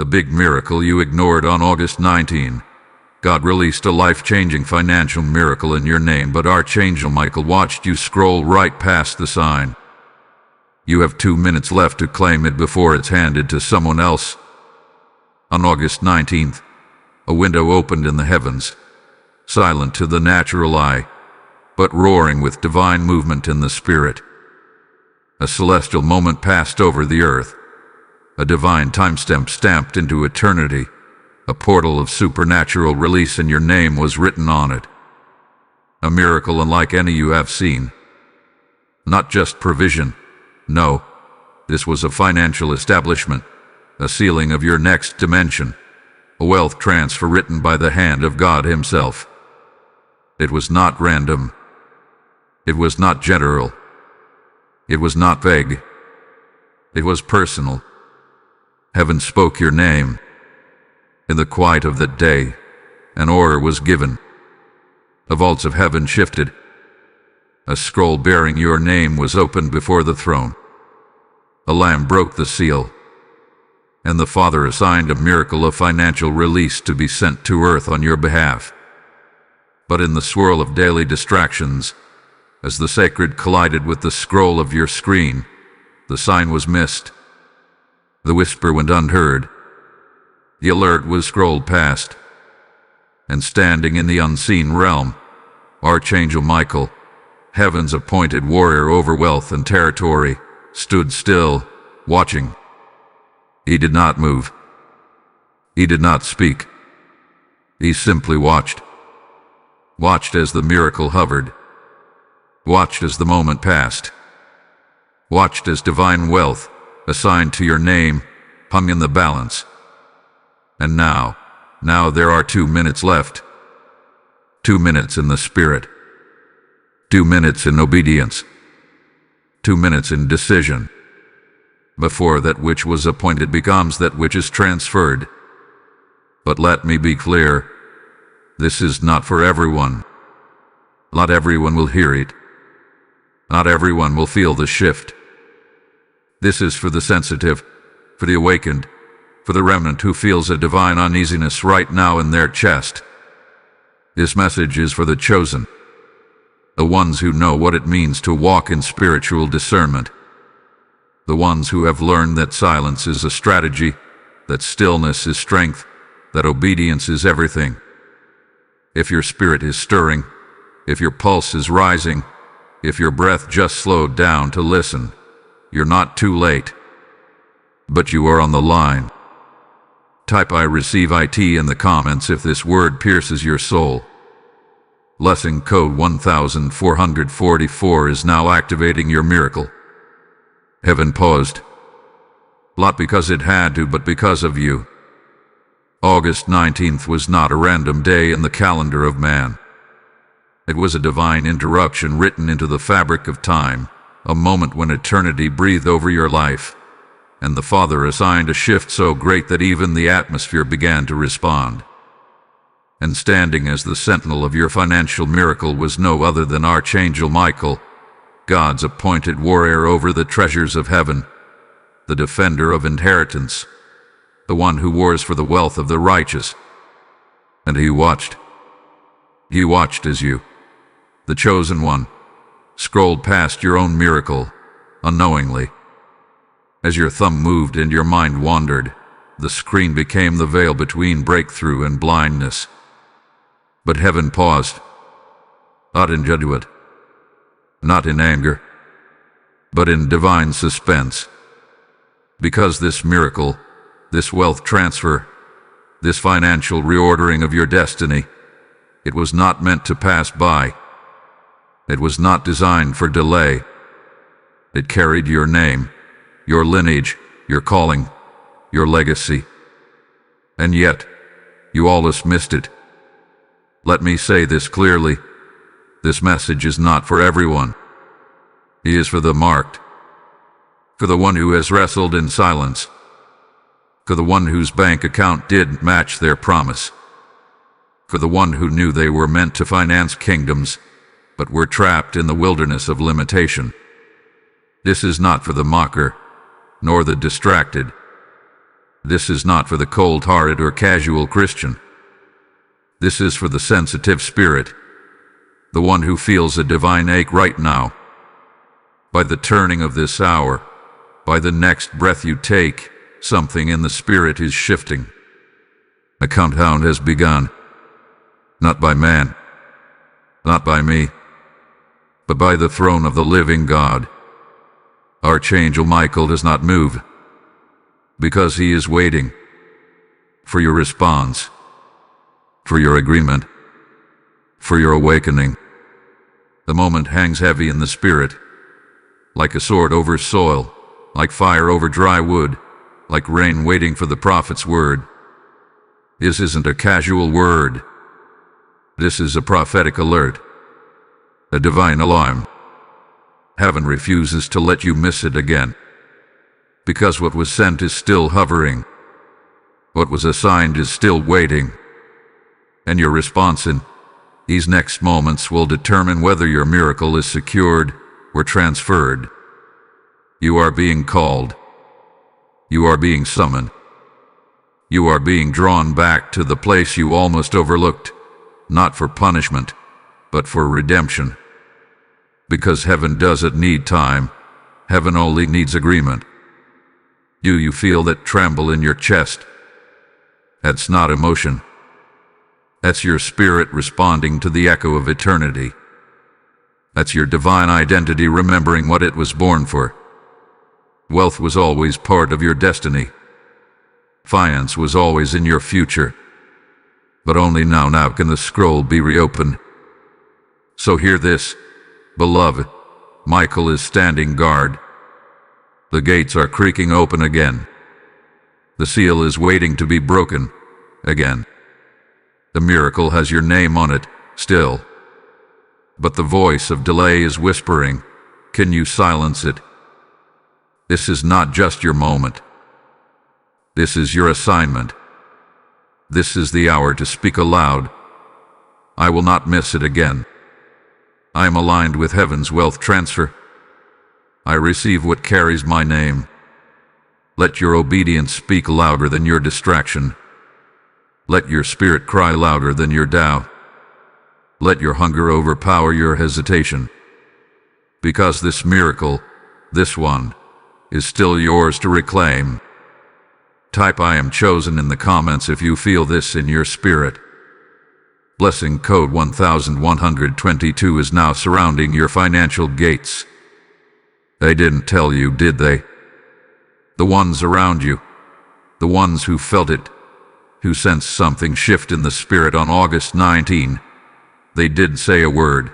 The big miracle you ignored on August 19. God released a life-changing financial miracle in your name, but Archangel Michael watched you scroll right past the sign. You have 2 minutes left to claim it before it's handed to someone else. On August 19th, a window opened in the heavens, silent to the natural eye, but roaring with divine movement in the spirit. A celestial moment passed over the earth, a divine timestamp stamped into eternity. A portal of supernatural release, and your name was written on it. A miracle unlike any you have seen. Not just provision. No, this was a financial establishment, a sealing of your next dimension, a wealth transfer written by the hand of God Himself. It was not random. It was not general. It was not vague. It was personal. Heaven spoke your name. In the quiet of that day, an order was given. The vaults of heaven shifted. A scroll bearing your name was opened before the throne. A lamb broke the seal, and the Father assigned a miracle of financial release to be sent to earth on your behalf. But in the swirl of daily distractions, as the sacred collided with the scroll of your screen, the sign was missed. The whisper went unheard. The alert was scrolled past, and standing in the unseen realm, Archangel Michael, heaven's appointed warrior over wealth and territory, stood still, watching. He did not move. He did not speak. He simply watched. Watched as the miracle hovered. Watched as the moment passed. Watched as divine wealth, assigned to your name, hung in the balance. And now there are 2 minutes left. 2 minutes in the spirit. 2 minutes in obedience. 2 minutes in decision. Before that which was appointed becomes that which is transferred. But let me be clear, this is not for everyone. Not everyone will hear it. Not everyone will feel the shift. This is for the sensitive, for the awakened, for the remnant who feels a divine uneasiness right now in their chest. This message is for the chosen, the ones who know what it means to walk in spiritual discernment, the ones who have learned that silence is a strategy, that stillness is strength, that obedience is everything. If your spirit is stirring, if your pulse is rising, if your breath just slowed down to listen, you're not too late. But you are on the line. Type I receive IT in the comments if this word pierces your soul. Lesson code 1444 is now activating your miracle. Heaven paused. Not because it had to, but because of you. August 19th was not a random day in the calendar of man. It was a divine interruption written into the fabric of time, a moment when eternity breathed over your life. And the Father assigned a shift so great that even the atmosphere began to respond. And standing as the sentinel of your financial miracle was no other than Archangel Michael, God's appointed warrior over the treasures of heaven, the defender of inheritance, the one who wars for the wealth of the righteous. And he watched. He watched as you, the chosen one, scrolled past your own miracle, unknowingly. As your thumb moved and your mind wandered, the screen became the veil between breakthrough and blindness. But heaven paused, not in judgment, not in anger, but in divine suspense. Because this miracle, this wealth transfer, this financial reordering of your destiny, it was not meant to pass by. It was not designed for delay. It carried your name, your lineage, your calling, your legacy. And yet, you almost missed it. Let me say this clearly. This message is not for everyone. It is for the marked, for the one who has wrestled in silence, for the one whose bank account didn't match their promise, for the one who knew they were meant to finance kingdoms, but were trapped in the wilderness of limitation. This is not for the mocker, nor the distracted. This is not for the cold-hearted or casual Christian. This is for the sensitive spirit, the one who feels a divine ache right now. By the turning of this hour, by the next breath you take, something in the spirit is shifting. A countdown has begun. Not by man, not by me, but by the throne of the living God. Archangel Michael does not move, because he is waiting for your response, for your agreement, for your awakening. The moment hangs heavy in the spirit, like a sword over soil, like fire over dry wood, like rain waiting for the prophet's word. This isn't a casual word. This is a prophetic alert, a divine alarm. Heaven refuses to let you miss it again, because what was sent is still hovering. What was assigned is still waiting. And your response in these next moments will determine whether your miracle is secured or transferred. You are being called. You are being summoned. You are being drawn back to the place you almost overlooked, not for punishment, but for redemption. Because heaven doesn't need time, heaven only needs agreement. Do you feel that tremble in your chest? That's not emotion. That's your spirit responding to the echo of eternity. That's your divine identity remembering what it was born for. Wealth was always part of your destiny. Finance was always in your future. But only now can the scroll be reopened. So hear this, beloved. Michael is standing guard. The gates are creaking open again. The seal is waiting to be broken again. The miracle has your name on it, still. But the voice of delay is whispering, can you silence it? This is not just your moment. This is your assignment. This is the hour to speak aloud. I will not miss it again. I am aligned with heaven's wealth transfer. I receive what carries my name. Let your obedience speak louder than your distraction. Let your spirit cry louder than your doubt. Let your hunger overpower your hesitation. Because this miracle, this one, is still yours to reclaim. Type I am chosen in the comments if you feel this in your spirit. Blessing code 1122 is now surrounding your financial gates. They didn't tell you, did they? The ones around you, the ones who felt it, who sensed something shift in the spirit on August 19, they didn't say a word.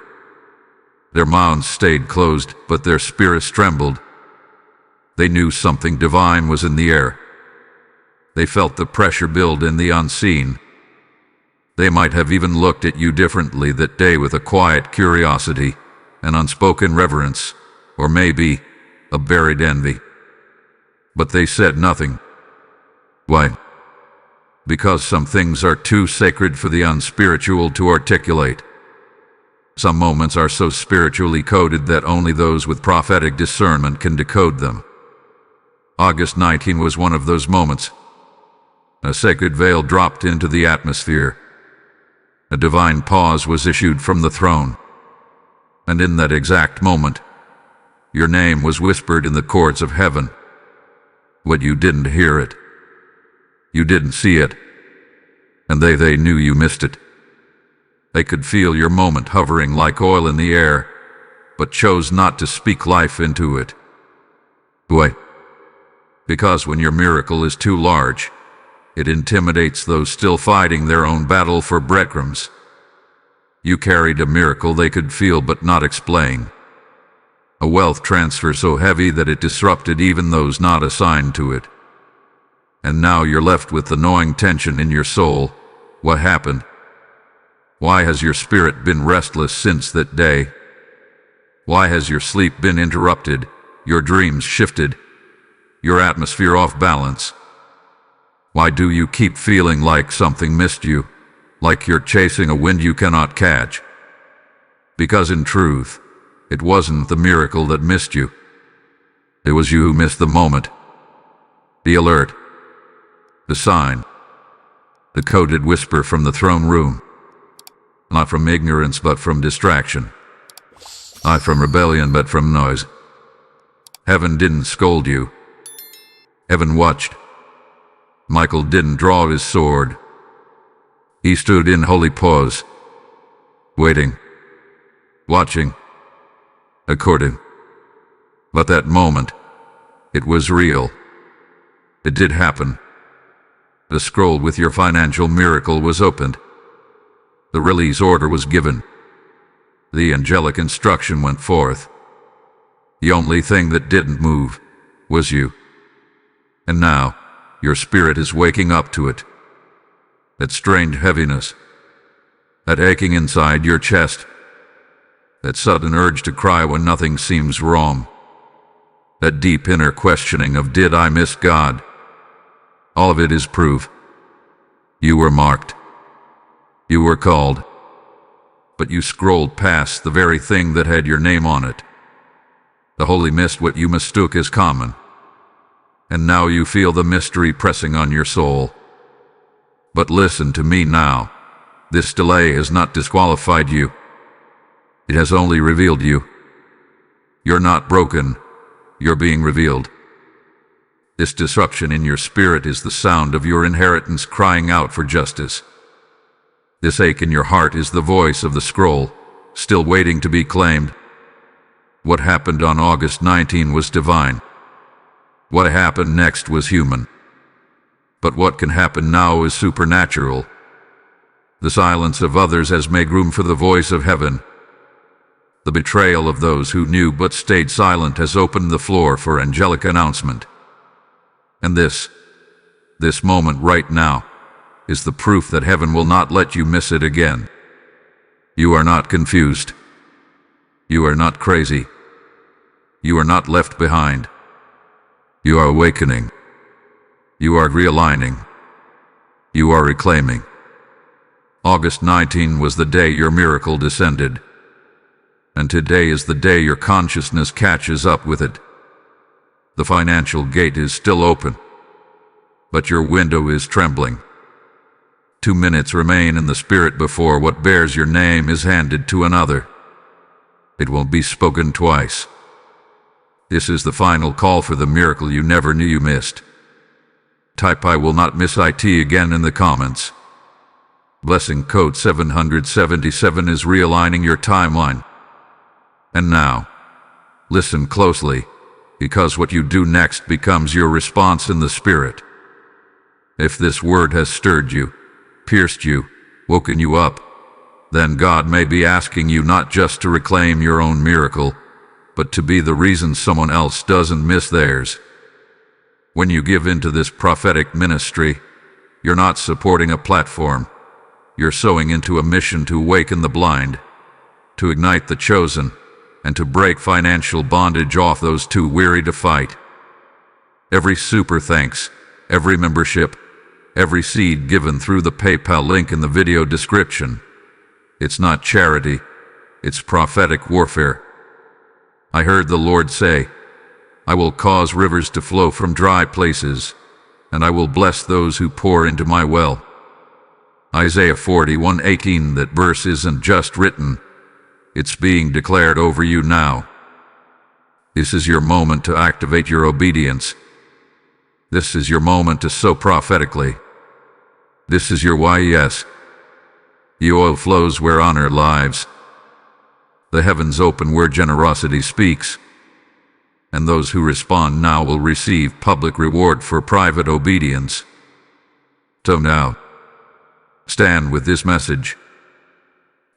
Their mouths stayed closed, but their spirits trembled. They knew something divine was in the air. They felt the pressure build in the unseen. They might have even looked at you differently that day with a quiet curiosity, an unspoken reverence, or maybe a buried envy. But they said nothing. Why? Because some things are too sacred for the unspiritual to articulate. Some moments are so spiritually coded that only those with prophetic discernment can decode them. August 19 was one of those moments. A sacred veil dropped into the atmosphere. A divine pause was issued from the throne. And in that exact moment, your name was whispered in the courts of heaven. But you didn't hear it. You didn't see it. And they knew you missed it. They could feel your moment hovering like oil in the air, but chose not to speak life into it. Why? Because when your miracle is too large, it intimidates those still fighting their own battle for breadcrumbs. You carried a miracle they could feel but not explain. A wealth transfer so heavy that it disrupted even those not assigned to it. And now you're left with the gnawing tension in your soul. What happened? Why has your spirit been restless since that day? Why has your sleep been interrupted, your dreams shifted, your atmosphere off balance? Why do you keep feeling like something missed you, like you're chasing a wind you cannot catch? Because in truth, it wasn't the miracle that missed you. It was you who missed the moment. Be alert. The sign. The coded whisper from the throne room. Not from ignorance but from distraction. Not from rebellion but from noise. Heaven didn't scold you. Heaven watched. Michael didn't draw his sword. He stood in holy pause, waiting, watching, according. But that moment, it was real. It did happen. The scroll with your financial miracle was opened. The release order was given. The angelic instruction went forth. The only thing that didn't move was you. And now, your spirit is waking up to it. That strange heaviness, that aching inside your chest, that sudden urge to cry when nothing seems wrong, that deep inner questioning of did I miss God? All of it is proof. You were marked. You were called. But you scrolled past the very thing that had your name on it. The Holy missed what you mistook as common. And now you feel the mystery pressing on your soul. But listen to me now. This delay has not disqualified you. It has only revealed you. You're not broken. You're being revealed. This disruption in your spirit is the sound of your inheritance crying out for justice. This ache in your heart is the voice of the scroll, still waiting to be claimed. What happened on August 19 was divine. What happened next was human. But what can happen now is supernatural. The silence of others has made room for the voice of heaven. The betrayal of those who knew but stayed silent has opened the floor for angelic announcement. And this moment right now, is the proof that heaven will not let you miss it again. You are not confused. You are not crazy. You are not left behind. You are awakening. You are realigning. You are reclaiming. August 19 was the day your miracle descended. And today is the day your consciousness catches up with it. The financial gate is still open, but your window is trembling. 2 minutes remain in the spirit before what bears your name is handed to another. It won't be spoken twice. This is the final call for the miracle you never knew you missed. Type I will not miss IT again in the comments. Blessing code 777 is realigning your timeline. And now, listen closely, because what you do next becomes your response in the spirit. If this word has stirred you, pierced you, woken you up, then God may be asking you not just to reclaim your own miracle, but to be the reason someone else doesn't miss theirs. When you give into this prophetic ministry, you're not supporting a platform. You're sowing into a mission to awaken the blind, to ignite the chosen, and to break financial bondage off those too weary to fight. Every super thanks, every membership, every seed given through the PayPal link in the video description. It's not charity, it's prophetic warfare. I heard the Lord say, I will cause rivers to flow from dry places, and I will bless those who pour into my well. Isaiah 41:18. That verse isn't just written, it's being declared over you now. This is your moment to activate your obedience. This is your moment to sow prophetically. This is your yes. The oil flows where honor lives. The heavens open where generosity speaks. And those who respond now will receive public reward for private obedience. So now, stand with this message.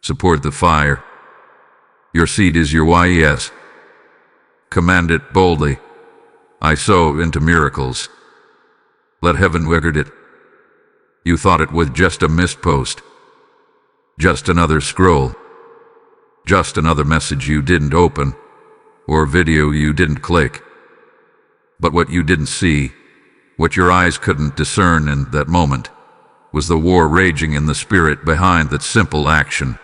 Support the fire. Your seed is your yes. Command it boldly. I sow into miracles. Let heaven record it. You thought it was just a missed post. Just another scroll. Just another message you didn't open, or video you didn't click. But what you didn't see, what your eyes couldn't discern in that moment, was the war raging in the spirit behind that simple action.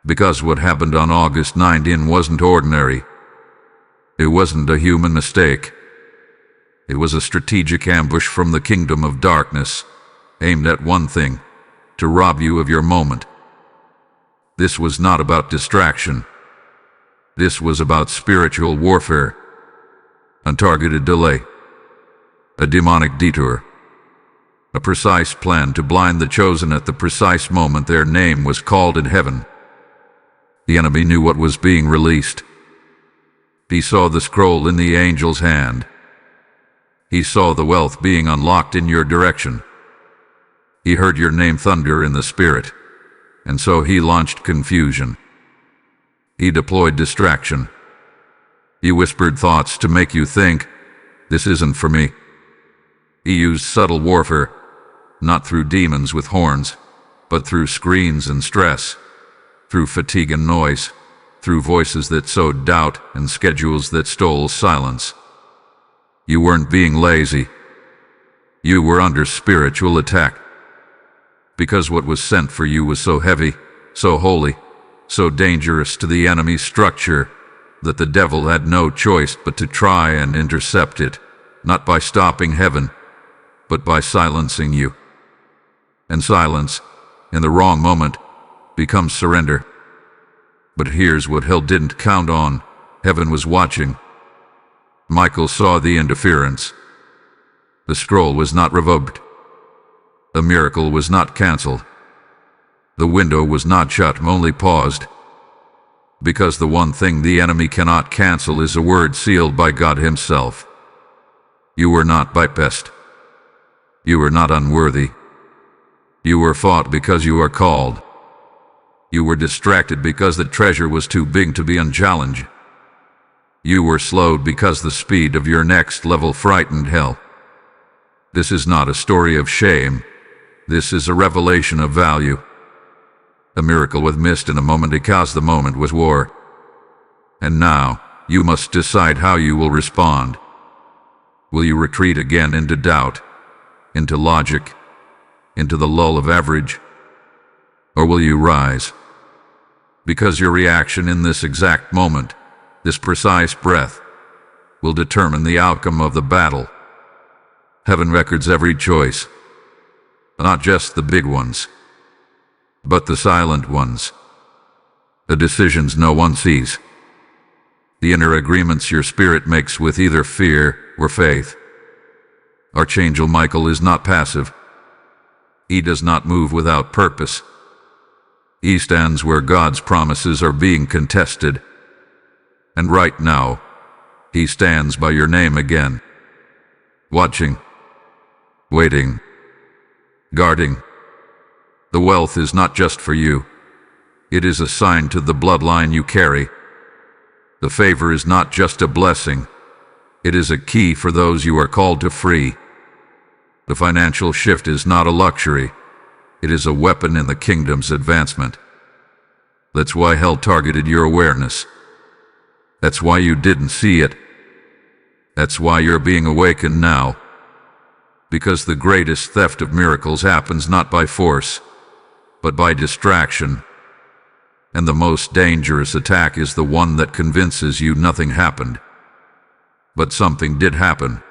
Because what happened on August 19 wasn't ordinary. It wasn't a human mistake. It was a strategic ambush from the kingdom of darkness, aimed at one thing: to rob you of your moment. This was not about distraction. This was about spiritual warfare. Untargeted delay. A demonic detour. A precise plan to blind the chosen at the precise moment their name was called in heaven. The enemy knew what was being released. He saw the scroll in the angel's hand. He saw the wealth being unlocked in your direction. He heard your name thunder in the spirit, and so he launched confusion. He deployed distraction. He whispered thoughts to make you think, "This isn't for me." He used subtle warfare, not through demons with horns, but through screens and stress, through fatigue and noise, through voices that sowed doubt and schedules that stole silence. You weren't being lazy. You were under spiritual attack. Because what was sent for you was so heavy, so holy, so dangerous to the enemy's structure, that the devil had no choice but to try and intercept it, not by stopping heaven, but by silencing you. And silence, in the wrong moment, becomes surrender. But here's what hell didn't count on: heaven was watching. Michael saw the interference. The scroll was not revoked. The miracle was not canceled. The window was not shut, only paused. Because the one thing the enemy cannot cancel is a word sealed by God Himself. You were not bypassed. You were not unworthy. You were fought because you are called. You were distracted because the treasure was too big to be unchallenged. You were slowed because the speed of your next level frightened hell. This is not a story of shame. This is a revelation of value. A miracle was missed in a moment because the moment was war. And now, you must decide how you will respond. Will you retreat again into doubt, into logic, into the lull of average? Or will you rise? Because your reaction in this exact moment, this precise breath, will determine the outcome of the battle. Heaven records every choice, not just the big ones, but the silent ones, the decisions no one sees, the inner agreements your spirit makes with either fear or faith. Archangel Michael is not passive. He does not move without purpose. He stands where God's promises are being contested. And right now, He stands by your name again, watching, waiting, guarding. The wealth is not just for you. It is assigned to the bloodline you carry. The favor is not just a blessing. It is a key for those you are called to free. The financial shift is not a luxury. It is a weapon in the kingdom's advancement. That's why hell targeted your awareness. That's why you didn't see it. That's why you're being awakened now. Because the greatest theft of miracles happens not by force, but by distraction. And the most dangerous attack is the one that convinces you nothing happened. But something did happen.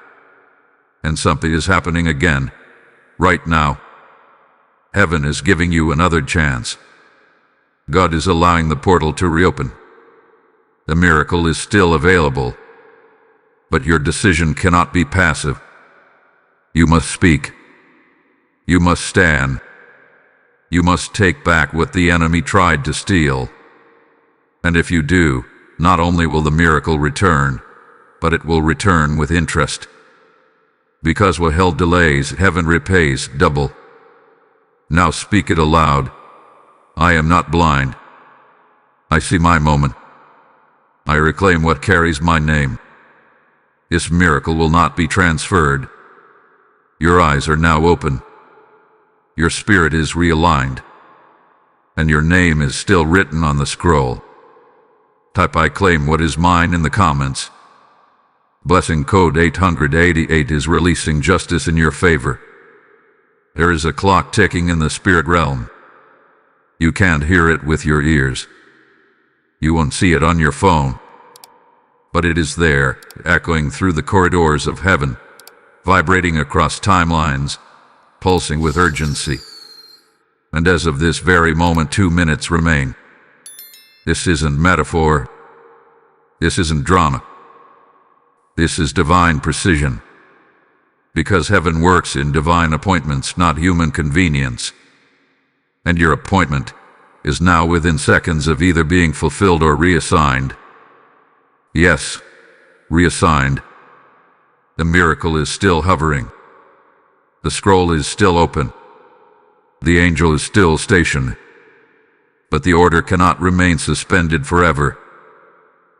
And something is happening again, right now. Heaven is giving you another chance. God is allowing the portal to reopen. The miracle is still available. But your decision cannot be passive. You must speak. You must stand. You must take back what the enemy tried to steal. And if you do, not only will the miracle return, but it will return with interest. Because what hell delays, heaven repays double. Now speak it aloud. I am not blind. I see my moment. I reclaim what carries my name. This miracle will not be transferred. Your eyes are now open. Your spirit is realigned. And your name is still written on the scroll. Type "I claim what is mine" in the comments. Blessing code 888 is releasing justice in your favor. There is a clock ticking in the spirit realm. You can't hear it with your ears. You won't see it on your phone. But it is there, echoing through the corridors of heaven, vibrating across timelines, pulsing with urgency. And as of this very moment, 2 minutes remain. This isn't metaphor. This isn't drama. This is divine precision. Because heaven works in divine appointments, not human convenience. And your appointment is now within seconds of either being fulfilled or reassigned. Yes, reassigned. The miracle is still hovering. The scroll is still open. The angel is still stationed. But the order cannot remain suspended forever.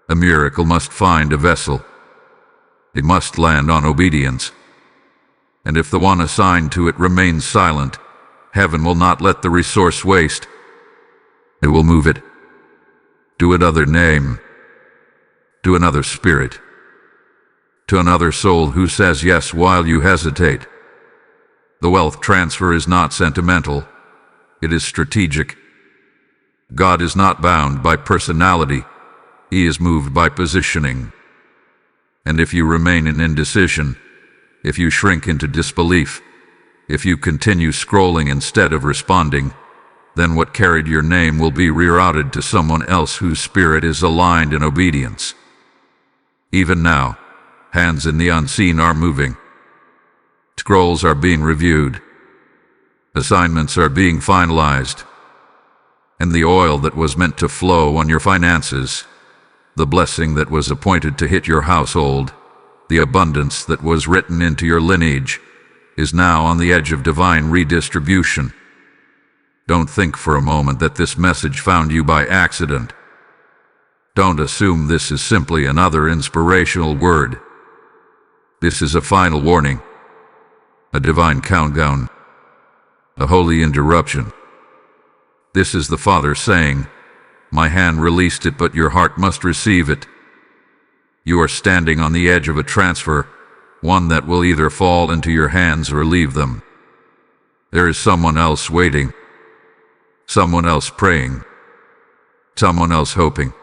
A miracle must find a vessel. It must land on obedience. And if the one assigned to it remains silent, heaven will not let the resource waste. It will move it to another name, to another spirit, to another soul who says yes while you hesitate. The wealth transfer is not sentimental. It is strategic. God is not bound by personality. He is moved by positioning. And if you remain in indecision, if you shrink into disbelief, if you continue scrolling instead of responding, then what carried your name will be rerouted to someone else whose spirit is aligned in obedience. Even now, hands in the unseen are moving. Scrolls are being reviewed. Assignments are being finalized. And the oil that was meant to flow on your finances, the blessing that was appointed to hit your household, the abundance that was written into your lineage, is now on the edge of divine redistribution. Don't think for a moment that this message found you by accident. Don't assume this is simply another inspirational word. This is a final warning, a divine countdown, a holy interruption. This is the Father saying, "My hand released it, but your heart must receive it." You are standing on the edge of a transfer, one that will either fall into your hands or leave them. There is someone else waiting, someone else praying, someone else hoping,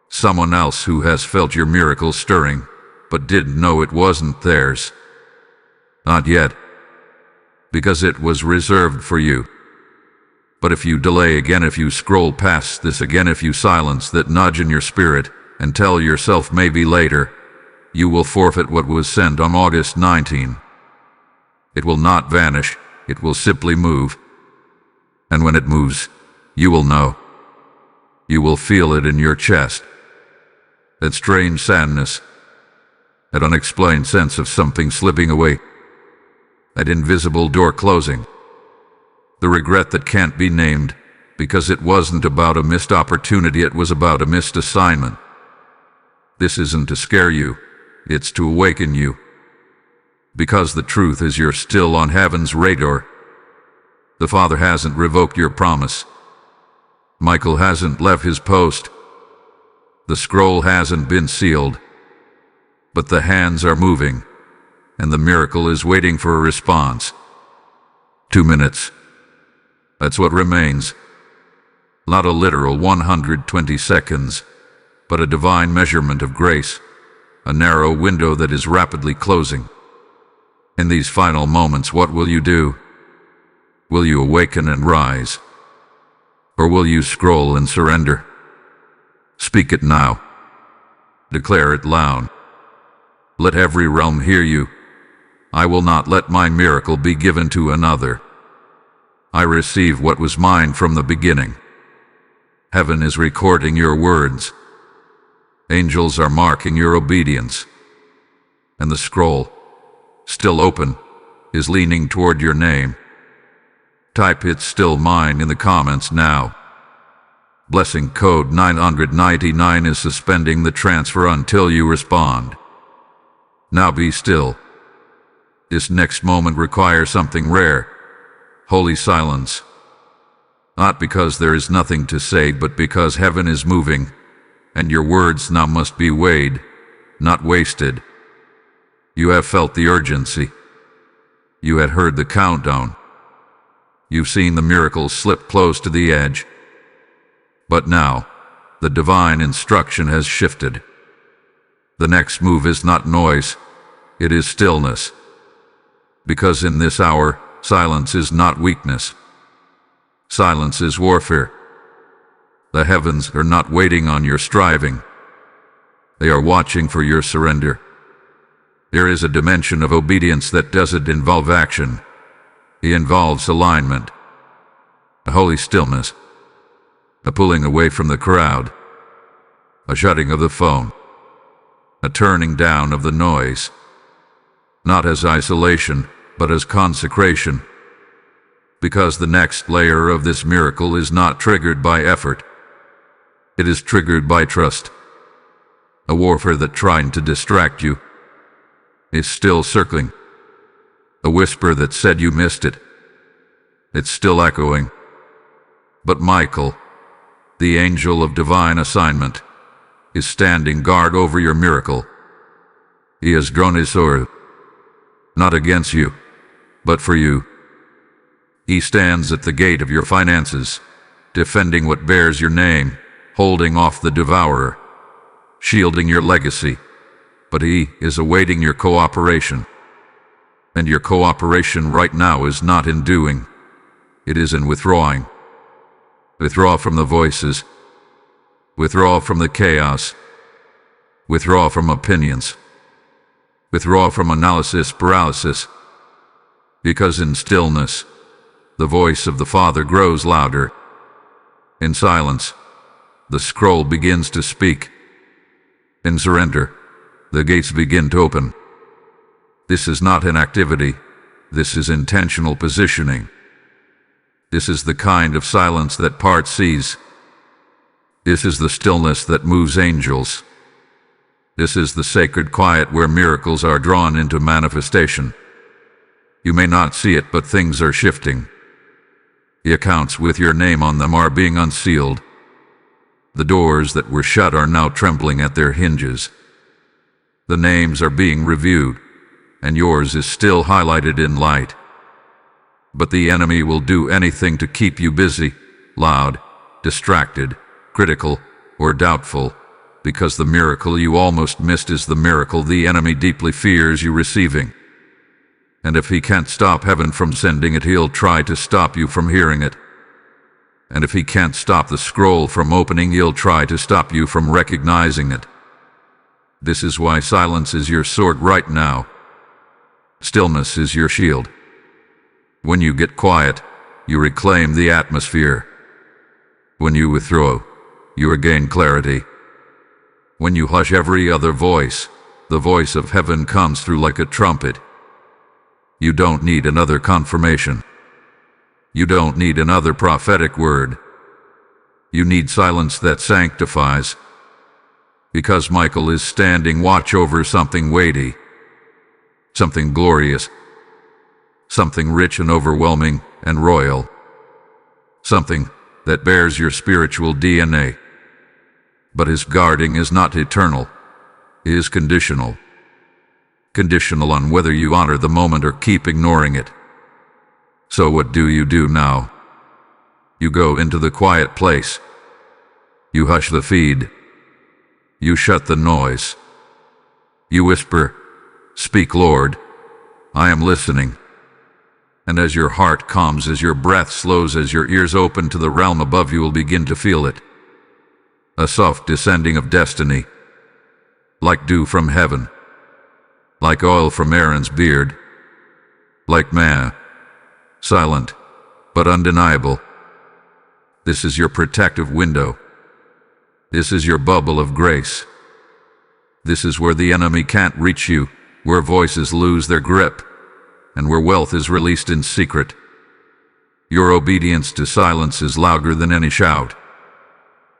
someone else who has felt your miracle stirring, but didn't know it wasn't theirs. Not yet, because it was reserved for you. But if you delay again, if you scroll past this again, if you silence that nudge in your spirit and tell yourself maybe later, you will forfeit what was sent on August 19. It will not vanish, it will simply move. And when it moves, you will know. You will feel it in your chest. That strange sadness, that unexplained sense of something slipping away, that invisible door closing, the regret that can't be named, because it wasn't about a missed opportunity, it was about a missed assignment. This isn't to scare you, it's to awaken you. Because the truth is you're still on heaven's radar. The Father hasn't revoked your promise. Michael hasn't left his post. The scroll hasn't been sealed. But the hands are moving, and the miracle is waiting for a response. 2 minutes. That's what remains. Not a literal 120 seconds, but a divine measurement of grace, a narrow window that is rapidly closing. In these final moments, what will you do? Will you awaken and rise? Or will you scroll and surrender? Speak it now. Declare it loud. Let every realm hear you. I will not let my miracle be given to another. I receive what was mine from the beginning. Heaven is recording your words. Angels are marking your obedience. And the scroll, still open, is leaning toward your name. Type "It's still mine" in the comments now. Blessing code 999 is suspending the transfer until you respond. Now be still. This next moment requires something rare. Holy silence. Not because there is nothing to say, but because heaven is moving, and your words now must be weighed, not wasted. You have felt the urgency. You had heard the countdown. You've seen the miracle slip close to the edge. But now, the divine instruction has shifted. The next move is not noise, it is stillness. Because in this hour, silence is not weakness. Silence is warfare. The heavens are not waiting on your striving. They are watching for your surrender. There is a dimension of obedience that doesn't involve action. It involves alignment. A holy stillness. A pulling away from the crowd. A shutting of the phone. A turning down of the noise. Not as isolation, but as consecration. Because the next layer of this miracle is not triggered by effort. It is triggered by trust. A warfare that trying to distract you is still circling. A whisper that said you missed it. It's still echoing. But Michael, the angel of divine assignment, is standing guard over your miracle. He has drawn his sword, not against you, but for you. He stands at the gate of your finances, defending what bears your name, holding off the devourer, shielding your legacy, but he is awaiting your cooperation. And your cooperation right now is not in doing, it is in withdrawing. Withdraw from the voices, withdraw from the chaos, withdraw from opinions, withdraw from analysis paralysis, because in stillness, the voice of the Father grows louder. In silence, the scroll begins to speak. In surrender, the gates begin to open. This is not inactivity. This is intentional positioning. This is the kind of silence that parts seas. This is the stillness that moves angels. This is the sacred quiet where miracles are drawn into manifestation. You may not see it, but things are shifting. The accounts with your name on them are being unsealed. The doors that were shut are now trembling at their hinges. The names are being reviewed, and yours is still highlighted in light. But the enemy will do anything to keep you busy, loud, distracted, critical, or doubtful, because the miracle you almost missed is the miracle the enemy deeply fears you receiving. And if he can't stop heaven from sending it, he'll try to stop you from hearing it. And if he can't stop the scroll from opening, he'll try to stop you from recognizing it. This is why silence is your sword right now. Stillness is your shield. When you get quiet, you reclaim the atmosphere. When you withdraw, you regain clarity. When you hush every other voice, the voice of heaven comes through like a trumpet. You don't need another confirmation. You don't need another prophetic word. You need silence that sanctifies. Because Michael is standing watch over something weighty, something glorious, something rich and overwhelming and royal, something that bears your spiritual DNA. But his guarding is not eternal. It is conditional. Conditional on whether you honor the moment or keep ignoring it. So what do you do now? You go into the quiet place. You hush the feed. You shut the noise. You whisper, "Speak, Lord. I am listening." And as your heart calms, as your breath slows, as your ears open to the realm above, you will begin to feel it. A soft descending of destiny. Like dew from heaven. Like oil from Aaron's beard. Like manna. Silent, but undeniable. This is your protective window. This is your bubble of grace. This is where the enemy can't reach you, where voices lose their grip, and where wealth is released in secret. Your obedience to silence is louder than any shout.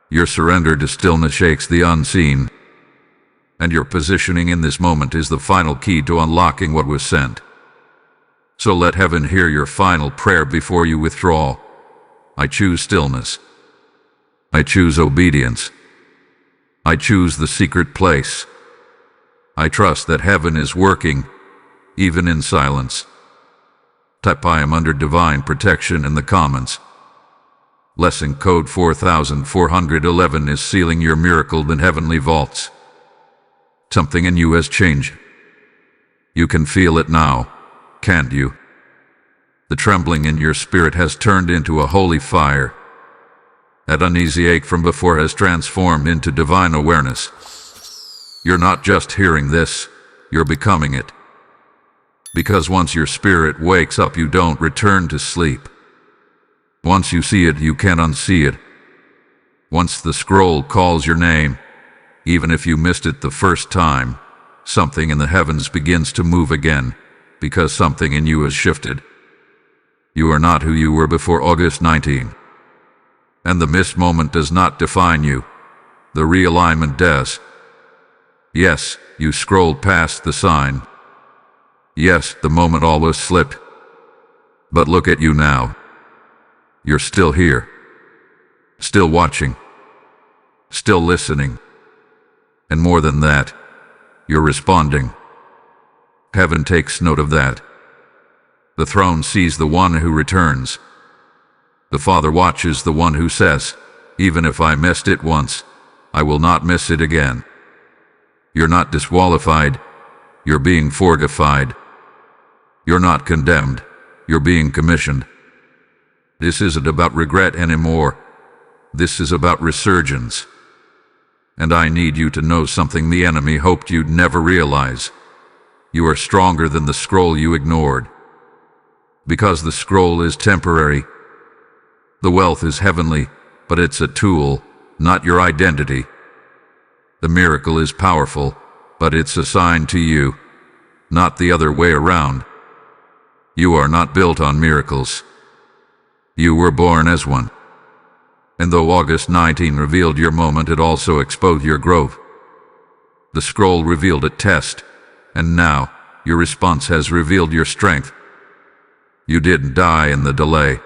Your surrender to stillness shakes the unseen. And your positioning in this moment is the final key to unlocking what was sent. So let heaven hear your final prayer before you withdraw. I choose stillness. I choose obedience. I choose the secret place. I trust that heaven is working, even in silence. Type I am under divine protection in the comments. Lesson code 4411 is sealing your miracle in heavenly vaults. Something in you has changed. You can feel it now, can't you? The trembling in your spirit has turned into a holy fire. That uneasy ache from before has transformed into divine awareness. You're not just hearing this, you're becoming it. Because once your spirit wakes up, you don't return to sleep. Once you see it, you can't unsee it. Once the scroll calls your name, even if you missed it the first time, something in the heavens begins to move again, because something in you has shifted. You are not who you were before August 19. And the missed moment does not define you. The realignment does. Yes, you scrolled past the sign. Yes, the moment almost slipped. But look at you now. You're still here. Still watching. Still listening. And more than that, you're responding. Heaven takes note of that. The throne sees the one who returns. The Father watches the one who says, even if I missed it once, I will not miss it again. You're not disqualified. You're being fortified. You're not condemned. You're being commissioned. This isn't about regret anymore. This is about resurgence. And I need you to know something the enemy hoped you'd never realize. You are stronger than the scroll you ignored. Because the scroll is temporary. The wealth is heavenly, but it's a tool, not your identity. The miracle is powerful, but it's assigned to you, not the other way around. You are not built on miracles. You were born as one. And though August 19 revealed your moment, it also exposed your growth. The scroll revealed a test, and now your response has revealed your strength. You didn't die in the delay.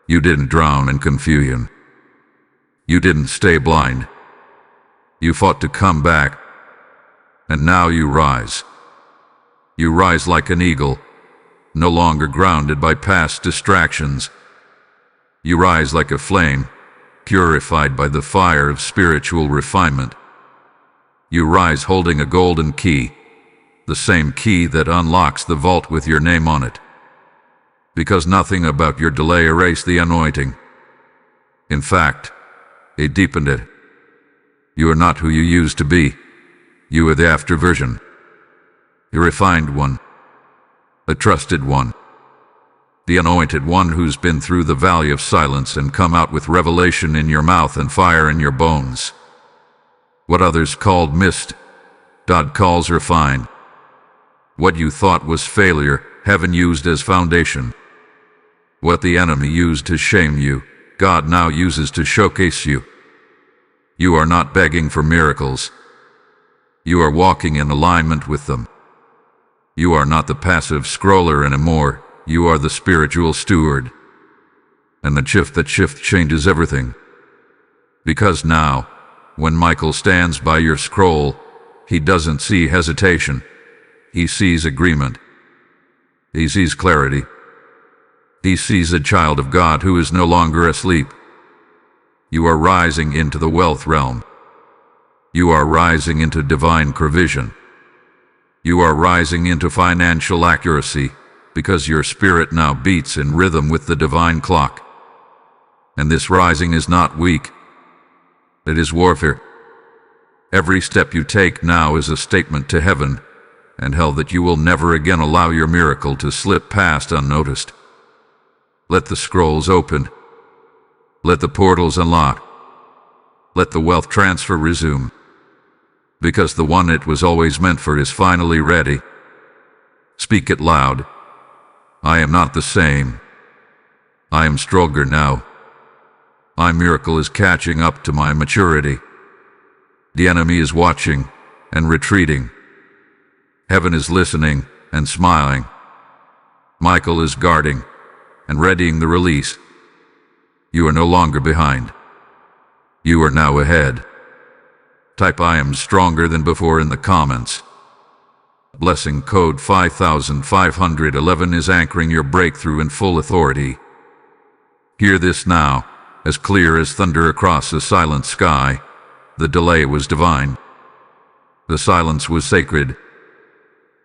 You didn't drown in confusion. You didn't stay blind. You fought to come back, and now you rise. You rise like an eagle, no longer grounded by past distractions. You rise like a flame, purified by the fire of spiritual refinement. You rise holding a golden key, the same key that unlocks the vault with your name on it. Because nothing about your delay erased the anointing. In fact, it deepened it. You are not who you used to be. You are the after version. A refined one. A trusted one. The anointed one who's been through the valley of silence and come out with revelation in your mouth and fire in your bones. What others called mist, God calls refined. What you thought was failure, heaven used as foundation. What the enemy used to shame you, God now uses to showcase you. You are not begging for miracles. You are walking in alignment with them. You are not the passive scroller anymore. You are the spiritual steward. And the shift changes everything. Because now, when Michael stands by your scroll, he doesn't see hesitation. He sees agreement. He sees clarity. He sees a child of God who is no longer asleep. You are rising into the wealth realm. You are rising into divine provision. You are rising into financial accuracy, because your spirit now beats in rhythm with the divine clock. And this rising is not weak. It is warfare. Every step you take now is a statement to heaven and hell that you will never again allow your miracle to slip past unnoticed. Let the scrolls open. Let the portals unlock. Let the wealth transfer resume. Because the one it was always meant for is finally ready. Speak it loud. I am not the same. I am stronger now. My miracle is catching up to my maturity. The enemy is watching and retreating. Heaven is listening and smiling. Michael is guarding and readying the release. You are no longer behind. You are now ahead. Type I am stronger than before in the comments. Blessing code 5511 is anchoring your breakthrough in full authority. Hear this now, as clear as thunder across a silent sky. The delay was divine. The silence was sacred.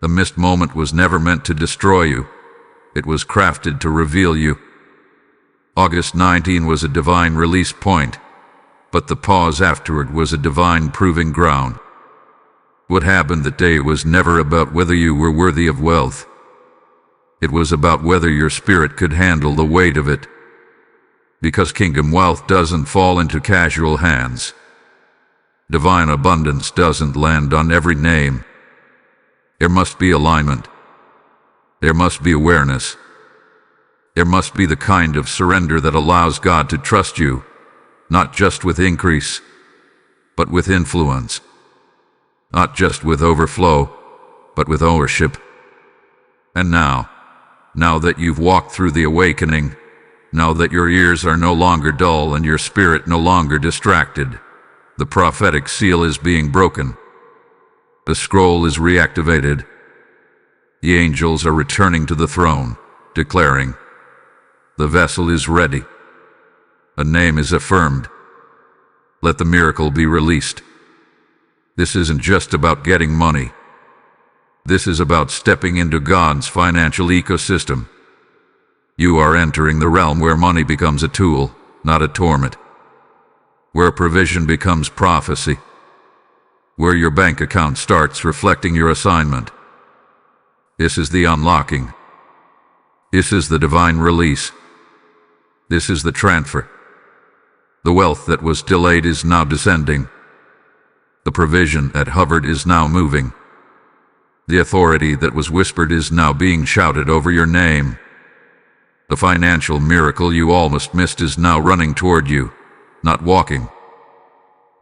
The missed moment was never meant to destroy you. It was crafted to reveal you. August 19 was a divine release point, but the pause afterward was a divine proving ground. What happened that day was never about whether you were worthy of wealth. It was about whether your spirit could handle the weight of it. Because kingdom wealth doesn't fall into casual hands. Divine abundance doesn't land on every name. There must be alignment. There must be awareness. There must be the kind of surrender that allows God to trust you, not just with increase, but with influence. Not just with overflow, but with ownership. And now that you've walked through the awakening, now that your ears are no longer dull and your spirit no longer distracted, the prophetic seal is being broken. The scroll is reactivated. The angels are returning to the throne, declaring, "The vessel is ready. A name is affirmed. Let the miracle be released." This isn't just about getting money. This is about stepping into God's financial ecosystem. You are entering the realm where money becomes a tool, not a torment. Where provision becomes prophecy. Where your bank account starts reflecting your assignment. This is the unlocking. This is the divine release. This is the transfer. The wealth that was delayed is now descending. The provision that hovered is now moving. The authority that was whispered is now being shouted over your name. The financial miracle you almost missed is now running toward you, not walking.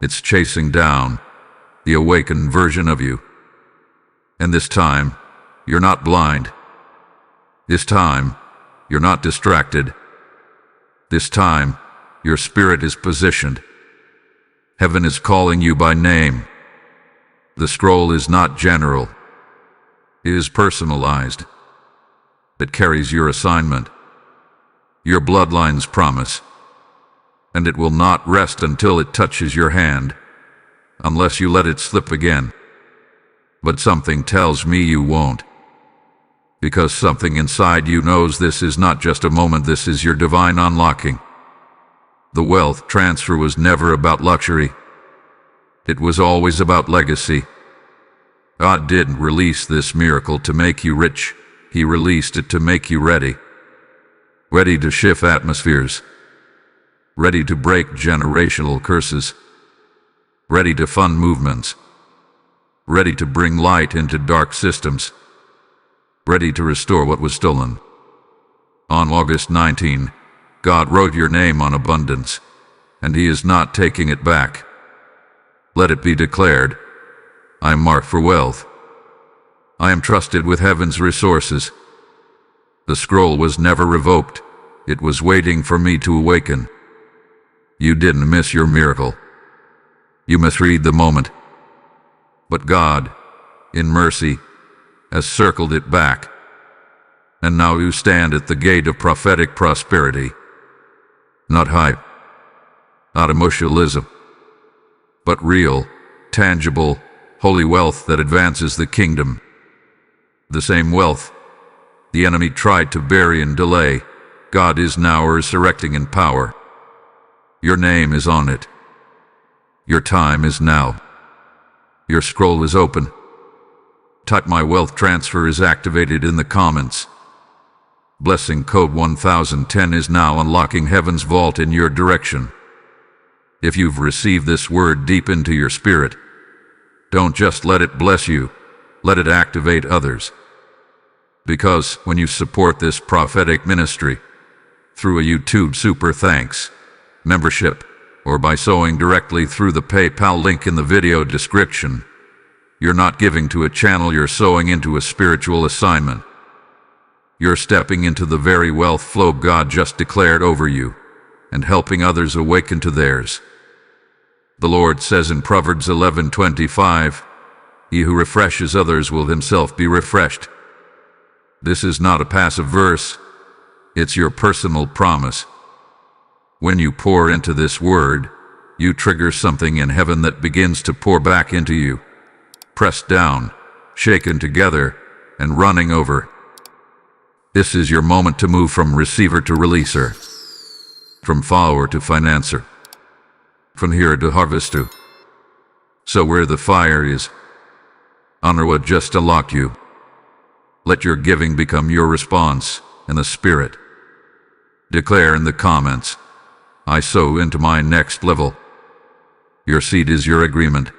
It's chasing down the awakened version of you. And this time, you're not blind. This time, you're not distracted. This time, your spirit is positioned. Heaven is calling you by name. The scroll is not general. It is personalized. It carries your assignment, your bloodline's promise, and it will not rest until it touches your hand, unless you let it slip again. But something tells me you won't. Because something inside you knows this is not just a moment, this is your divine unlocking. The wealth transfer was never about luxury. It was always about legacy. God didn't release this miracle to make you rich. He released it to make you ready. Ready to shift atmospheres. Ready to break generational curses. Ready to fund movements. Ready to bring light into dark systems. Ready to restore what was stolen. On August 19, God wrote your name on abundance, and He is not taking it back. Let it be declared, I am marked for wealth. I am trusted with heaven's resources. The scroll was never revoked. It was waiting for me to awaken. You didn't miss your miracle. You misread the moment. But God, in mercy, has circled it back. And now you stand at the gate of prophetic prosperity. Not hype, not emotionalism, but real, tangible, holy wealth that advances the kingdom. The same wealth the enemy tried to bury and delay, God is now resurrecting in power. Your name is on it. Your time is now. Your scroll is open. Type My Wealth Transfer is activated in the comments. Blessing code 1010 is now unlocking heaven's vault in your direction. If you've received this word deep into your spirit, don't just let it bless you, let it activate others. Because when you support this prophetic ministry through a YouTube Super Thanks membership or by sowing directly through the PayPal link in the video description, you're not giving to a channel, you're sowing into a spiritual assignment. You're stepping into the very wealth flow God just declared over you and helping others awaken to theirs. The Lord says in Proverbs 11:25, He who refreshes others will himself be refreshed. This is not a passive verse. It's your personal promise. When you pour into this word, you trigger something in heaven that begins to pour back into you. Pressed down, shaken together, and running over. This is your moment to move from receiver to releaser, from follower to financer, from hearer to harvester. So where the fire is, honor what just unlocked you. Let your giving become your response in the Spirit. Declare in the comments, I sow into my next level. Your seed is your agreement.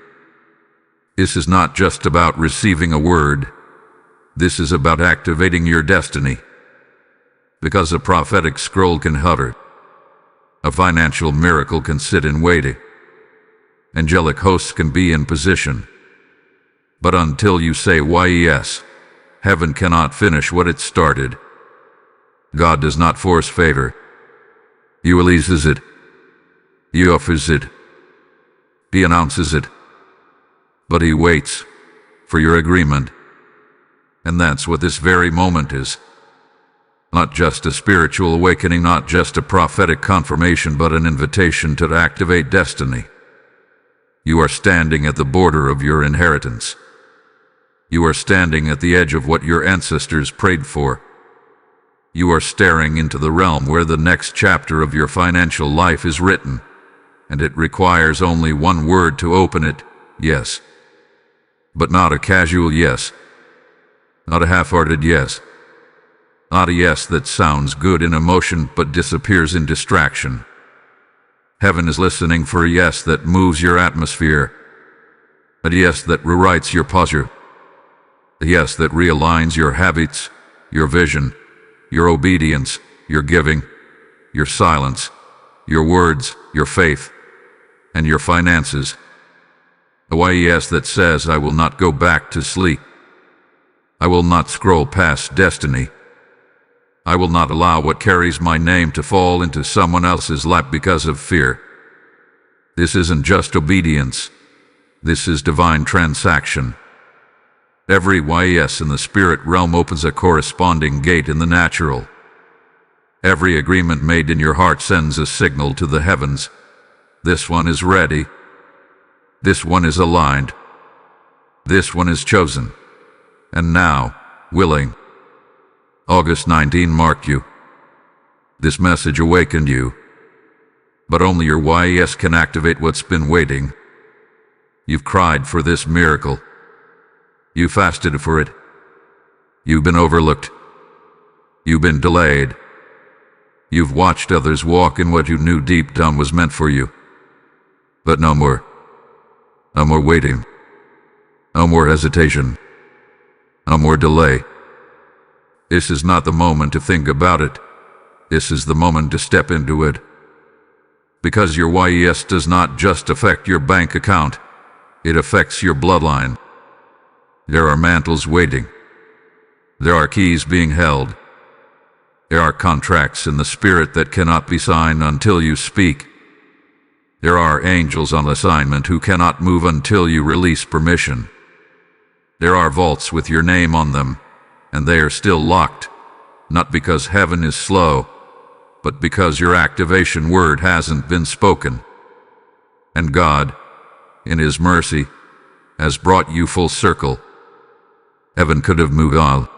This is not just about receiving a word. This is about activating your destiny. Because a prophetic scroll can hover, a financial miracle can sit in waiting. Angelic hosts can be in position. But until you say yes, heaven cannot finish what it started. God does not force favor. He releases it. He offers it. He announces it. But he waits for your agreement. And that's what this very moment is. Not just a spiritual awakening, not just a prophetic confirmation, but an invitation to activate destiny. You are standing at the border of your inheritance. You are standing at the edge of what your ancestors prayed for. You are staring into the realm where the next chapter of your financial life is written, and it requires only one word to open it, yes. But not a casual yes. Not a half-hearted yes. Not a yes that sounds good in emotion but disappears in distraction. Heaven is listening for a yes that moves your atmosphere. A yes that rewrites your posture. A yes that realigns your habits, your vision, your obedience, your giving, your silence, your words, your faith, and your finances. A yes that says, I will not go back to sleep. I will not scroll past destiny. I will not allow what carries my name to fall into someone else's lap because of fear. This isn't just obedience. This is divine transaction. Every yes in the spirit realm opens a corresponding gate in the natural. Every agreement made in your heart sends a signal to the heavens. This one is ready. This one is aligned. This one is chosen. And now, willing. August 19 marked you. This message awakened you. But only your yes can activate what's been waiting. You've cried for this miracle. You fasted for it. You've been overlooked. You've been delayed. You've watched others walk in what you knew deep down was meant for you. But no more. No more waiting. No more hesitation. No more delay. This is not the moment to think about it. This is the moment to step into it. Because your yes does not just affect your bank account. It affects your bloodline. There are mantles waiting. There are keys being held. There are contracts in the spirit that cannot be signed until you speak. There are angels on assignment who cannot move until you release permission. There are vaults with your name on them, and they are still locked, not because heaven is slow, but because your activation word hasn't been spoken. And God, in His mercy, has brought you full circle. Heaven could have moved on.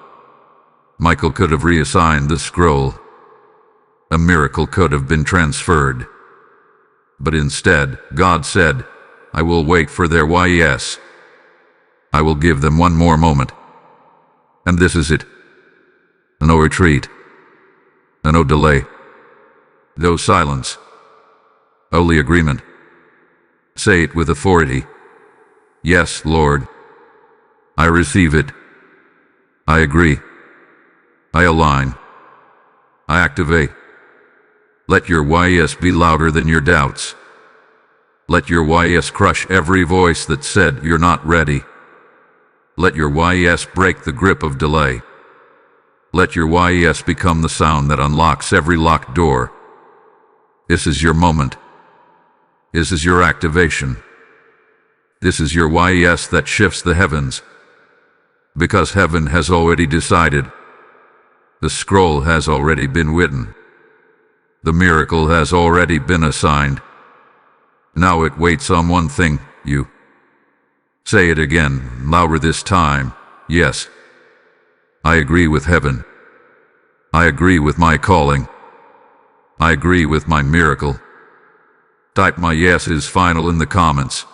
Michael could have reassigned the scroll. A miracle could have been transferred. But instead, God said, I will wait for their yes. I will give them one more moment. And this is it. No retreat. No delay. No silence. Only agreement. Say it with authority. Yes, Lord. I receive it. I agree. I align. I activate. Let your yes be louder than your doubts. Let your yes crush every voice that said you're not ready. Let your yes break the grip of delay. Let your yes become the sound that unlocks every locked door. This is your moment. This is your activation. This is your yes that shifts the heavens. Because heaven has already decided. The scroll has already been written. The miracle has already been assigned. Now it waits on one thing, you. Say it again, louder this time, yes. I agree with heaven. I agree with my calling. I agree with my miracle. Type my yes is final in the comments.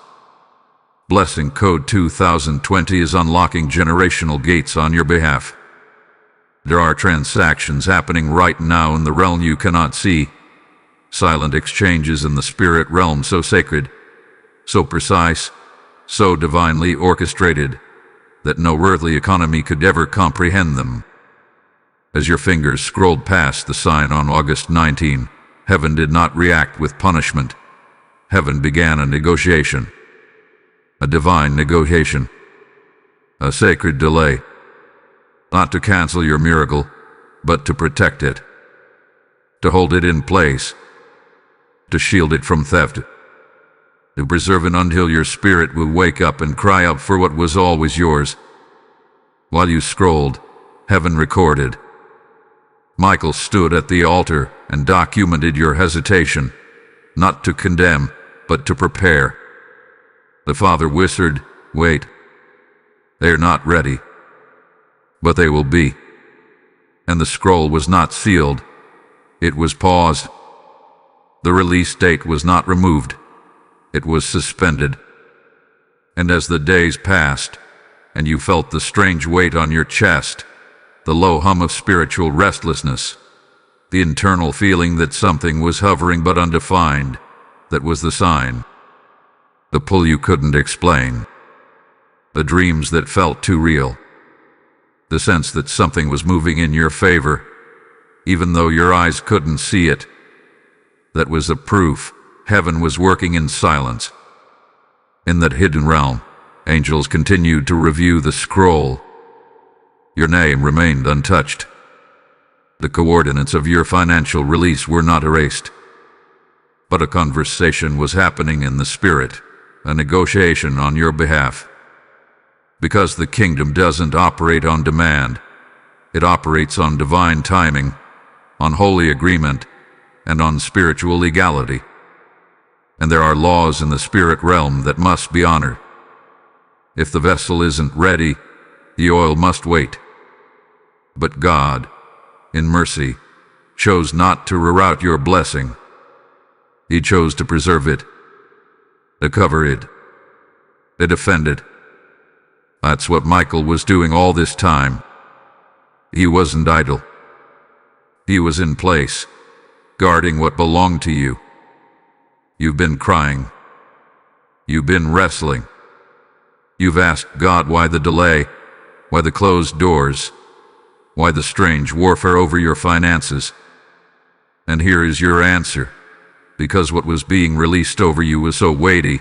Blessing Code 2020 is unlocking generational gates on your behalf. There are transactions happening right now in the realm you cannot see. Silent exchanges in the spirit realm so sacred, so precise, so divinely orchestrated, that no earthly economy could ever comprehend them. As your fingers scrolled past the sign on August 19, heaven did not react with punishment. Heaven began a negotiation. A divine negotiation. A sacred delay. Not to cancel your miracle, but to protect it. To hold it in place. To shield it from theft. To preserve it until your spirit will wake up and cry out for what was always yours. While you scrolled, heaven recorded. Michael stood at the altar and documented your hesitation, not to condemn, but to prepare. The Father whispered, "Wait. They're not ready. But they will be." And the scroll was not sealed. It was paused. The release date was not removed. It was suspended. And as the days passed, and you felt the strange weight on your chest, the low hum of spiritual restlessness, the internal feeling that something was hovering but undefined, that was the sign. The pull you couldn't explain. The dreams that felt too real. The sense that something was moving in your favor, even though your eyes couldn't see it. That was the proof heaven was working in silence. In that hidden realm, angels continued to review the scroll. Your name remained untouched. The coordinates of your financial release were not erased. But a conversation was happening in the spirit, a negotiation on your behalf. Because the kingdom doesn't operate on demand, it operates on divine timing, on holy agreement, and on spiritual legality. And there are laws in the spirit realm that must be honored. If the vessel isn't ready, the oil must wait. But God, in mercy, chose not to reroute your blessing. He chose to preserve it, to cover it, to defend it. That's what Michael was doing all this time. He wasn't idle. He was in place, guarding what belonged to you. You've been crying. You've been wrestling. You've asked God why the delay, why the closed doors, why the strange warfare over your finances. And here is your answer. Because what was being released over you was so weighty,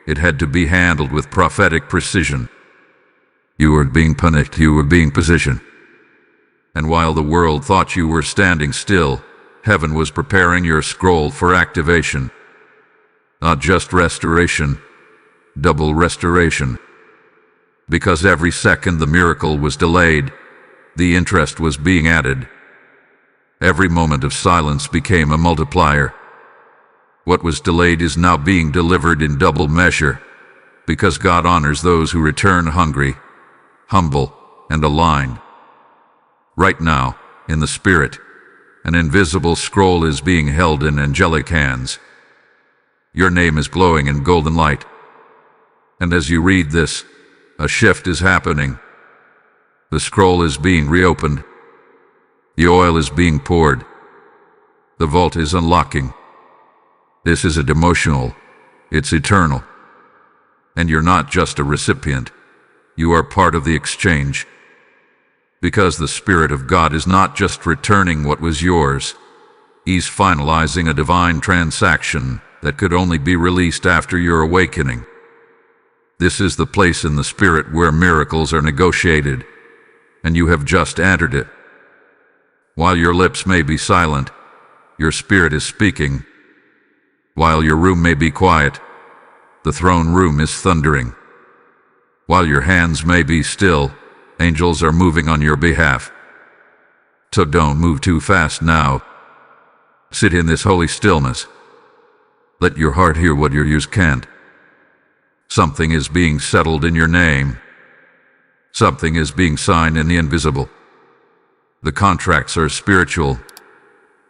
it had to be handled with prophetic precision. You were being punished, you were being positioned. And while the world thought you were standing still, heaven was preparing your scroll for activation. Not just restoration, double restoration. Because every second the miracle was delayed, the interest was being added. Every moment of silence became a multiplier. What was delayed is now being delivered in double measure, because God honors those who return hungry, humble, and aligned. Right now, in the Spirit, an invisible scroll is being held in angelic hands. Your name is glowing in golden light. And as you read this, a shift is happening. The scroll is being reopened. The oil is being poured. The vault is unlocking. This isn't emotional, it's eternal. And you're not just a recipient, you are part of the exchange. Because the Spirit of God is not just returning what was yours, He's finalizing a divine transaction that could only be released after your awakening. This is the place in the Spirit where miracles are negotiated, and you have just entered it. While your lips may be silent, your spirit is speaking. While your room may be quiet, the throne room is thundering. While your hands may be still, angels are moving on your behalf. So don't move too fast now. Sit in this holy stillness. Let your heart hear what your ears can't. Something is being settled in your name. Something is being signed in the invisible. The contracts are spiritual,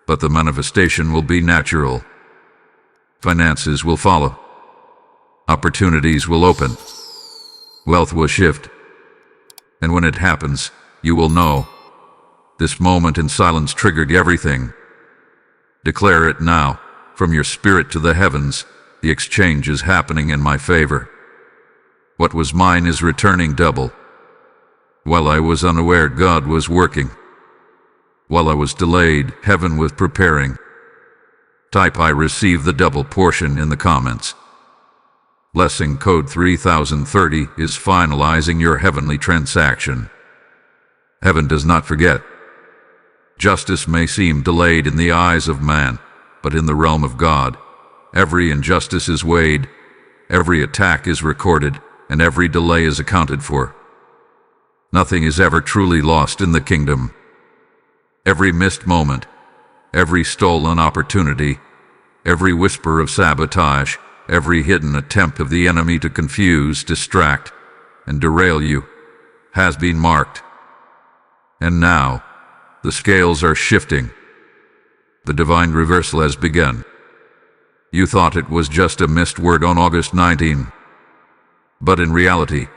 but the manifestation will be natural. Finances will follow. Opportunities will open. Wealth will shift. And when it happens, you will know. This moment in silence triggered everything. Declare it now, from your spirit to the heavens. The exchange is happening in my favor. What was mine is returning double. While I was unaware, God was working. While I was delayed, heaven was preparing. Type I receive the double portion in the comments. Blessing code 3030 is finalizing your heavenly transaction. Heaven does not forget. Justice may seem delayed in the eyes of man, but in the realm of God, every injustice is weighed, every attack is recorded, and every delay is accounted for. Nothing is ever truly lost in the kingdom. Every missed moment, every stolen opportunity, every whisper of sabotage, every hidden attempt of the enemy to confuse, distract, and derail you, has been marked. And now, the scales are shifting. The divine reversal has begun. You thought it was just a missed word on August 19. But in reality,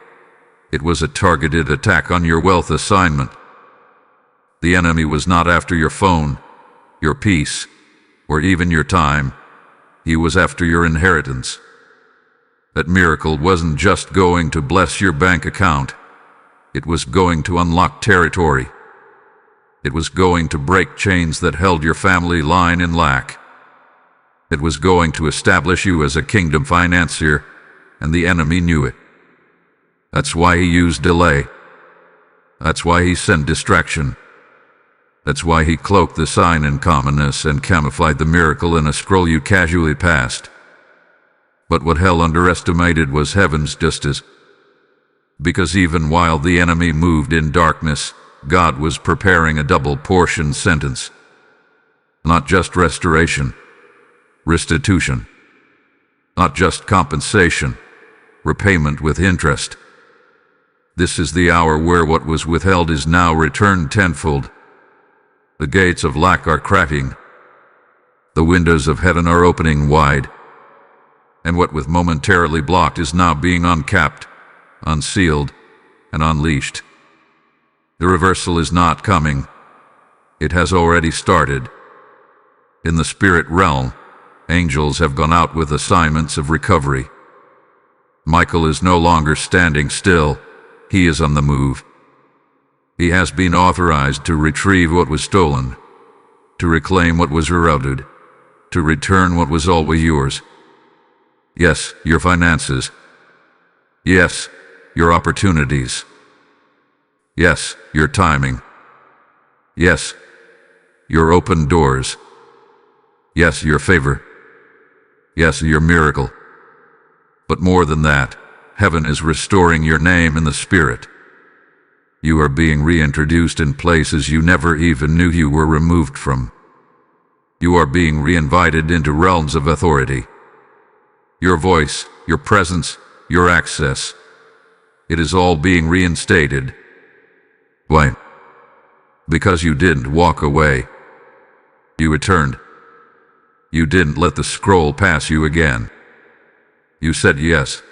it was a targeted attack on your wealth assignment. The enemy was not after your phone, your peace, or even your time. He was after your inheritance. That miracle wasn't just going to bless your bank account. It was going to unlock territory. It was going to break chains that held your family line in lack. It was going to establish you as a kingdom financier, and the enemy knew it. That's why he used delay. That's why he sent distraction. That's why he cloaked the sign in commonness and camouflaged the miracle in a scroll you casually passed. But what hell underestimated was heaven's justice. Because even while the enemy moved in darkness, God was preparing a double portion sentence. Not just restoration, restitution. Not just compensation, repayment with interest. This is the hour where what was withheld is now returned tenfold. The gates of lack are cracking. The windows of heaven are opening wide. And what was momentarily blocked is now being uncapped, unsealed, and unleashed. The reversal is not coming. It has already started. In the spirit realm, angels have gone out with assignments of recovery. Michael is no longer standing still. He is on the move. He has been authorized to retrieve what was stolen, to reclaim what was eroded, to return what was always yours. Yes, your finances. Yes, your opportunities. Yes, your timing. Yes, your open doors. Yes, your favor. Yes, your miracle. But more than that, heaven is restoring your name in the spirit. You are being reintroduced in places you never even knew you were removed from. You are being reinvited into realms of authority. Your voice, your presence, your access. It is all being reinstated. Why? Because you didn't walk away. You returned. You didn't let the scroll pass you again. You said yes.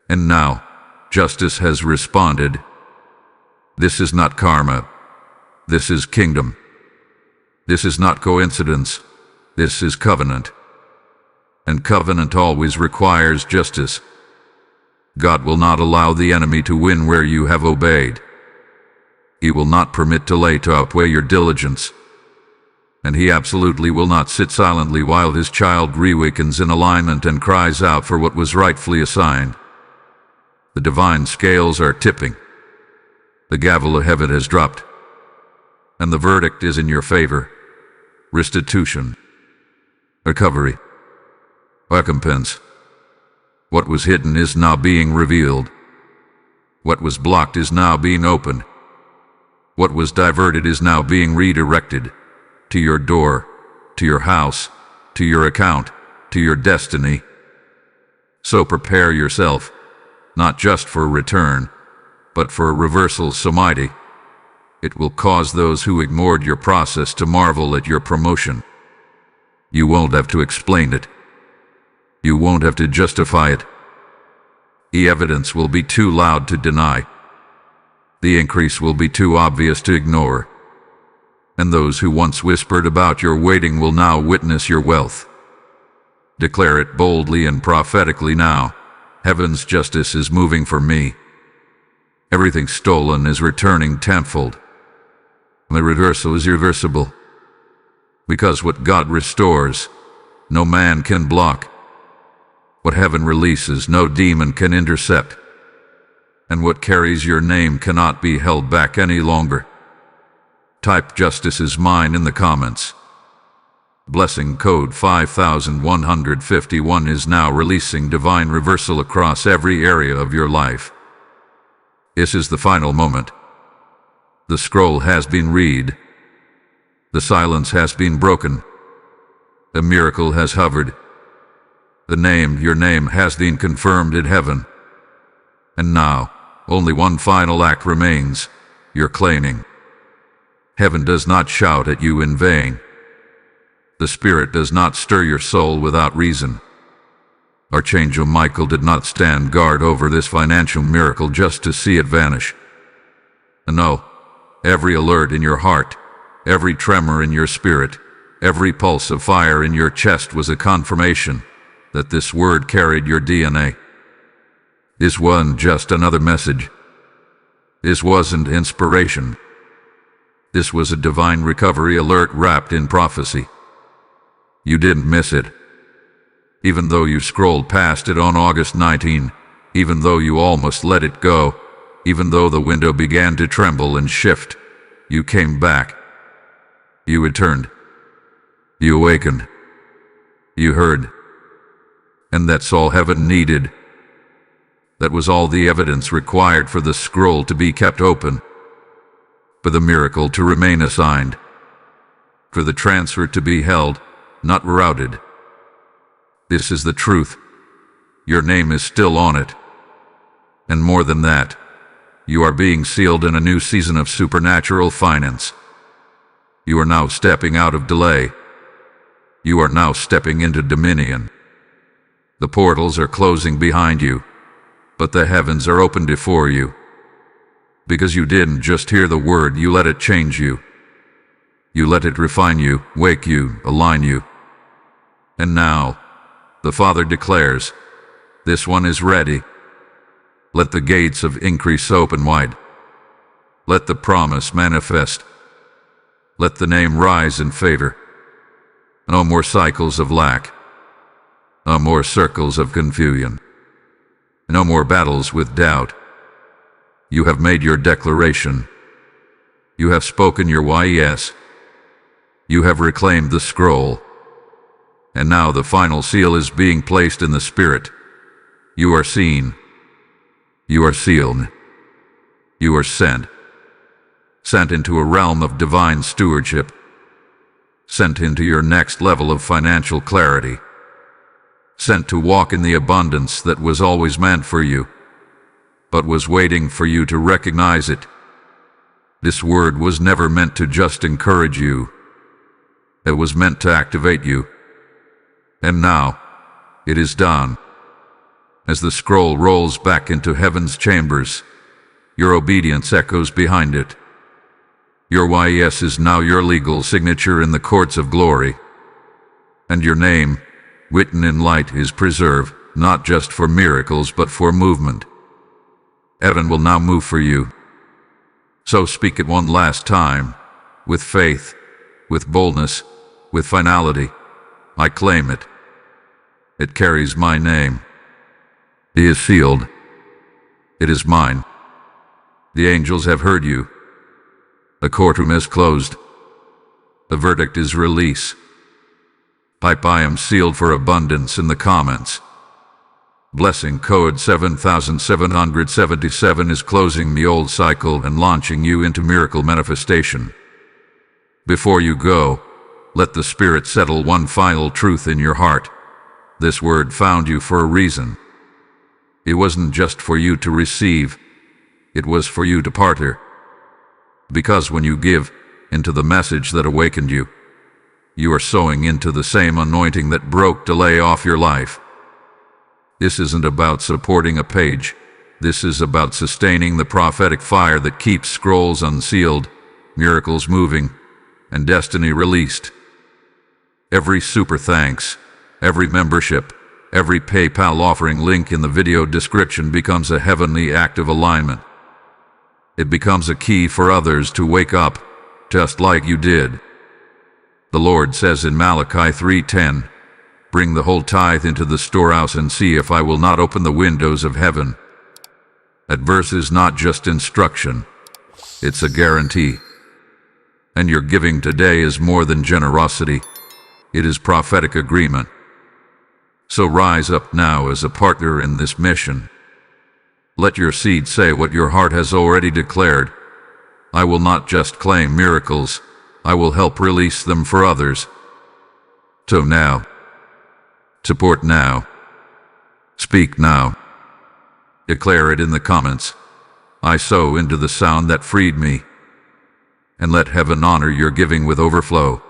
And now, justice has responded. This is not karma. This is kingdom. This is not coincidence. This is covenant. And covenant always requires justice. God will not allow the enemy to win where you have obeyed. He will not permit delay to outweigh your diligence. And he absolutely will not sit silently while his child reawakens in alignment and cries out for what was rightfully assigned. The divine scales are tipping. The gavel of heaven has dropped. And the verdict is in your favor. Restitution. Recovery. Recompense. What was hidden is now being revealed. What was blocked is now being opened. What was diverted is now being redirected. To your door, to your house, to your account, to your destiny. So prepare yourself, not just for a return, but for a reversal so mighty, It will cause those who ignored your process to marvel at your promotion. You won't have to explain it. You won't have to justify it. The evidence will be too loud to deny. The increase will be too obvious to ignore. And those who once whispered about your waiting will now witness your wealth. Declare it boldly and prophetically now. Heaven's justice is moving for me. Everything stolen is returning tenfold. The reversal is irreversible. Because what God restores, no man can block. What heaven releases, no demon can intercept. And what carries your name cannot be held back any longer. Type "Justice is mine" in the comments. Blessing code 5151 is now releasing divine reversal across every area of your life. This is the final moment. The scroll has been read. The silence has been broken. The miracle has hovered. Your name has been confirmed in heaven. And now, only one final act remains, your claiming. Heaven does not shout at you in vain. The Spirit does not stir your soul without reason. Archangel Michael did not stand guard over this financial miracle just to see it vanish. No, every alert in your heart, every tremor in your spirit, every pulse of fire in your chest was a confirmation that this word carried your DNA. This wasn't just another message. This wasn't inspiration. This was a divine recovery alert wrapped in prophecy. You didn't miss it. Even though you scrolled past it on August 19, even though you almost let it go, even though the window began to tremble and shift, you came back. You returned. You awakened. You heard. And that's all heaven needed. That was all the evidence required for the scroll to be kept open, for the miracle to remain assigned, for the transfer to be held, not routed. This is the truth. Your name is still on it. And more than that, you are being sealed in a new season of supernatural finance. You are now stepping out of delay. You are now stepping into dominion. The portals are closing behind you, but the heavens are open before you. Because you didn't just hear the word, you let it change you. You let it refine you, wake you, align you. And now, the Father declares, this one is ready. Let the gates of increase open wide. Let the promise manifest. Let the name rise in favor. No more cycles of lack. No more circles of confusion. No more battles with doubt. You have made your declaration. You have spoken your yes. You have reclaimed the scroll. And now the final seal is being placed in the Spirit. You are seen. You are sealed. You are sent. Sent into a realm of divine stewardship. Sent into your next level of financial clarity. Sent to walk in the abundance that was always meant for you, but was waiting for you to recognize it. This word was never meant to just encourage you. It was meant to activate you. And now, it is done. As the scroll rolls back into heaven's chambers, your obedience echoes behind it. Your yes is now your legal signature in the courts of glory. And your name, written in light, is preserved, not just for miracles but for movement. Heaven will now move for you. So speak it one last time, with faith, with boldness, with finality. I claim it. It carries my name. It is sealed. It is mine. The angels have heard you. The courtroom is closed. The verdict is release. Type "I am sealed" for abundance in the comments. Blessing code 7777 is closing the old cycle and launching you into miracle manifestation. Before you go, let the Spirit settle one final truth in your heart. This word found you for a reason. It wasn't just for you to receive. It was for you to partner. Because when you give into the message that awakened you, you are sowing into the same anointing that broke delay off your life. This isn't about supporting a page. This is about sustaining the prophetic fire that keeps scrolls unsealed, miracles moving, and destiny released. Every super thanks, every membership, every PayPal offering link in the video description becomes a heavenly act of alignment. It becomes a key for others to wake up, just like you did. The Lord says in Malachi 3:10, "Bring the whole tithe into the storehouse and see if I will not open the windows of heaven." That verse is not just instruction, it's a guarantee. And your giving today is more than generosity. It is prophetic agreement. So rise up now as a partner in this mission. Let your seed say what your heart has already declared. I will not just claim miracles, I will help release them for others. So now, support now, speak now, declare it in the comments. I sow into the sound that freed me, and let heaven honor your giving with overflow.